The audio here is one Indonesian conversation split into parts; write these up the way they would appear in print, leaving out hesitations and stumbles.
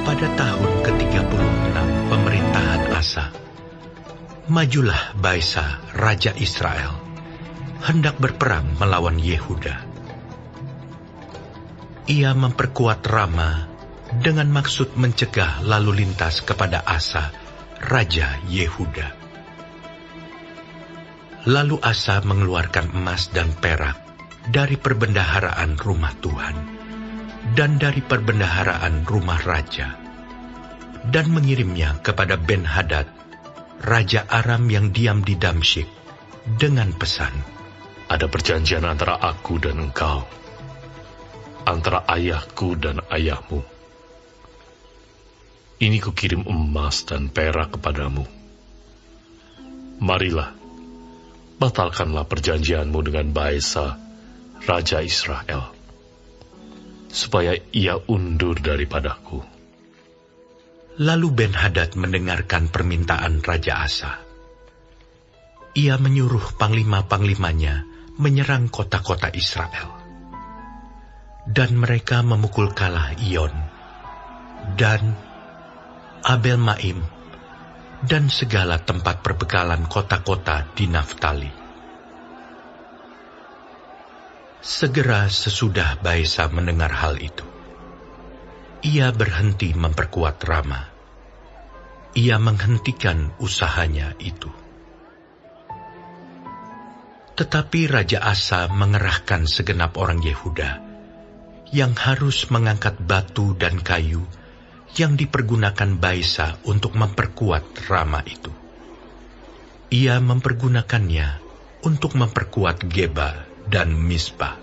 Pada tahun ke-36 pemerintahan Asa, majulah Baesa, Raja Israel, hendak berperang melawan Yehuda. Ia memperkuat Rama dengan maksud mencegah lalu lintas kepada Asa, Raja Yehuda. Lalu Asa mengeluarkan emas dan perak dari perbendaharaan rumah Tuhan dan dari perbendaharaan rumah raja, dan mengirimnya kepada Ben-Hadad, Raja Aram yang diam di Damsyik, dengan pesan, "Ada perjanjian antara aku dan engkau, antara ayahku dan ayahmu. Ini kukirim emas dan perak kepadamu. Marilah, batalkanlah perjanjianmu dengan Baesa, Raja Israel, supaya ia undur daripadaku." Lalu Ben-Hadad mendengarkan permintaan Raja Asa. Ia menyuruh panglima-panglimanya menyerang kota-kota Israel. Dan mereka memukul kalah Iyon, dan Abel Maim, dan segala tempat perbekalan kota-kota di Naftali. Segera sesudah Baesa mendengar hal itu, ia berhenti memperkuat Rama. Ia menghentikan usahanya itu. Tetapi Raja Asa mengerahkan segenap orang Yehuda yang harus mengangkat batu dan kayu yang dipergunakan Baesa untuk memperkuat Rama itu. Ia mempergunakannya untuk memperkuat Geba dan Mispa.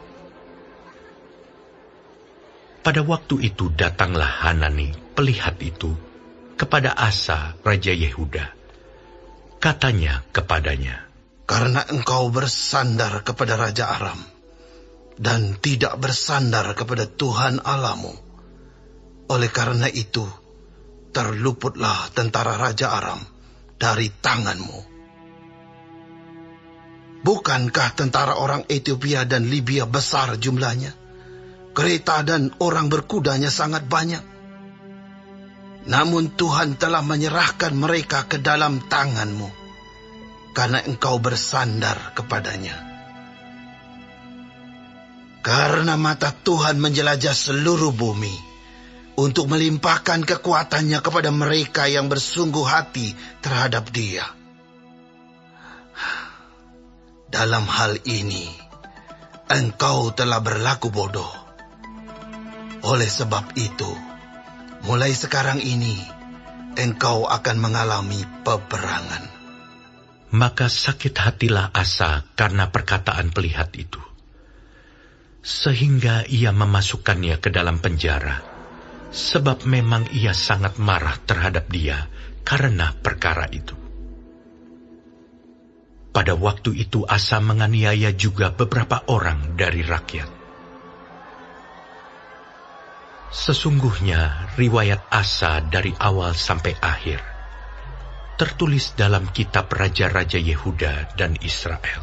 Pada waktu itu datanglah Hanani, pelihat itu, kepada Asa, Raja Yehuda. Katanya kepadanya, "Karena engkau bersandar kepada Raja Aram, dan tidak bersandar kepada Tuhan Allahmu, oleh karena itu, terluputlah tentara Raja Aram dari tanganmu. Bukankah tentara orang Ethiopia dan Libya besar jumlahnya? Kereta dan orang berkudanya sangat banyak. Namun Tuhan telah menyerahkan mereka ke dalam tanganmu, karena engkau bersandar kepadanya. Karena mata Tuhan menjelajah seluruh bumi, untuk melimpahkan kekuatannya kepada mereka yang bersungguh hati terhadap Dia. Dalam hal ini, engkau telah berlaku bodoh. Oleh sebab itu, mulai sekarang ini, engkau akan mengalami peperangan." Maka sakit hatilah Asa karena perkataan pelihat itu, sehingga ia memasukkannya ke dalam penjara, sebab memang ia sangat marah terhadap dia karena perkara itu. Pada waktu itu Asa menganiaya juga beberapa orang dari rakyat. Sesungguhnya riwayat Asa dari awal sampai akhir tertulis dalam kitab Raja-Raja Yehuda dan Israel.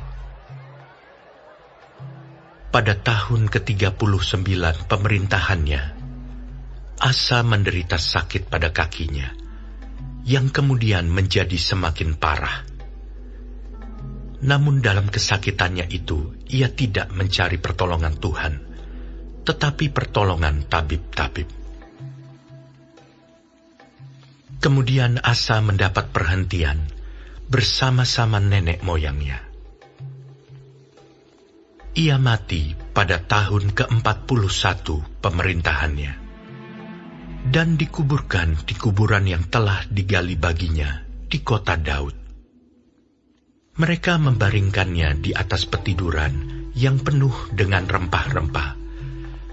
Pada tahun ke-39 pemerintahannya, Asa menderita sakit pada kakinya, yang kemudian menjadi semakin parah. Namun dalam kesakitannya itu, ia tidak mencari pertolongan Tuhan, tetapi pertolongan tabib-tabib. Kemudian Asa mendapat perhentian bersama-sama nenek moyangnya. Ia mati pada tahun ke-41 pemerintahannya, dan dikuburkan di kuburan yang telah digali baginya di kota Daud. Mereka membaringkannya di atas petiduran yang penuh dengan rempah-rempah,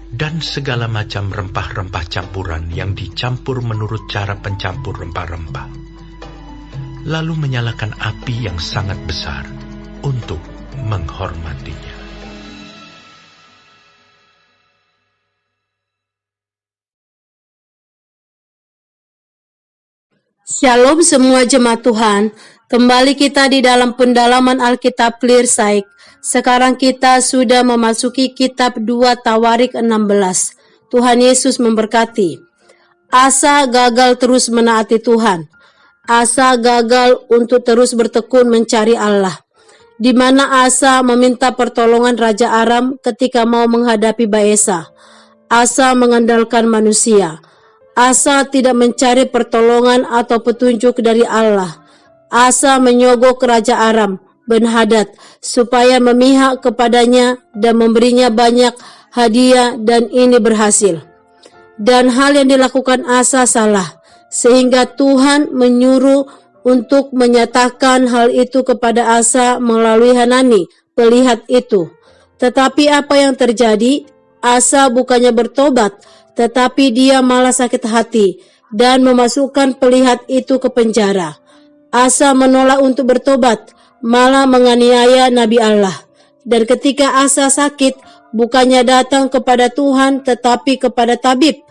dan segala macam rempah-rempah campuran yang dicampur menurut cara pencampur rempah-rempah. Lalu menyalakan api yang sangat besar untuk menghormatinya. Shalom semua jemaat Tuhan, kembali kita di dalam pendalaman Alkitab Clearsight. Sekarang kita sudah memasuki kitab 2 Tawarik 16. Tuhan Yesus memberkati. Asa gagal terus menaati Tuhan. Asa gagal untuk terus bertekun mencari Allah. Di mana Asa meminta pertolongan Raja Aram ketika mau menghadapi Baesa. Asa mengandalkan manusia. Asa tidak mencari pertolongan atau petunjuk dari Allah. Asa menyogok Raja Aram, Ben-Hadad, supaya memihak kepadanya dan memberinya banyak hadiah, dan ini berhasil. Dan hal yang dilakukan Asa salah, sehingga Tuhan menyuruh untuk menyatakan hal itu kepada Asa melalui Hanani, pelihat itu. Tetapi apa yang terjadi? Asa bukannya bertobat, tetapi dia malah sakit hati dan memasukkan pelihat itu ke penjara. Asa menolak untuk bertobat, malah menganiaya Nabi Allah. Dan ketika Asa sakit, bukannya datang kepada Tuhan, tetapi kepada tabib.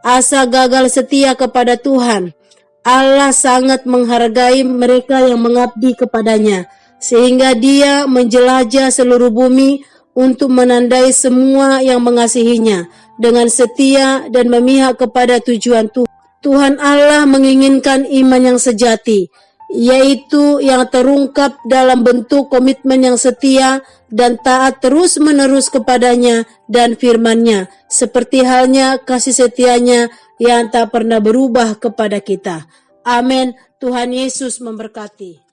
Asa gagal setia kepada Tuhan. Allah sangat menghargai mereka yang mengabdi kepadanya, sehingga dia menjelajah seluruh bumi untuk menandai semua yang mengasihinya dengan setia dan memihak kepada tujuan Tuhan. Tuhan Allah menginginkan iman yang sejati, yaitu yang terungkap dalam bentuk komitmen yang setia dan taat terus-menerus kepadanya dan firman-Nya, seperti halnya kasih setianya yang tak pernah berubah kepada kita. Amin. Tuhan Yesus memberkati.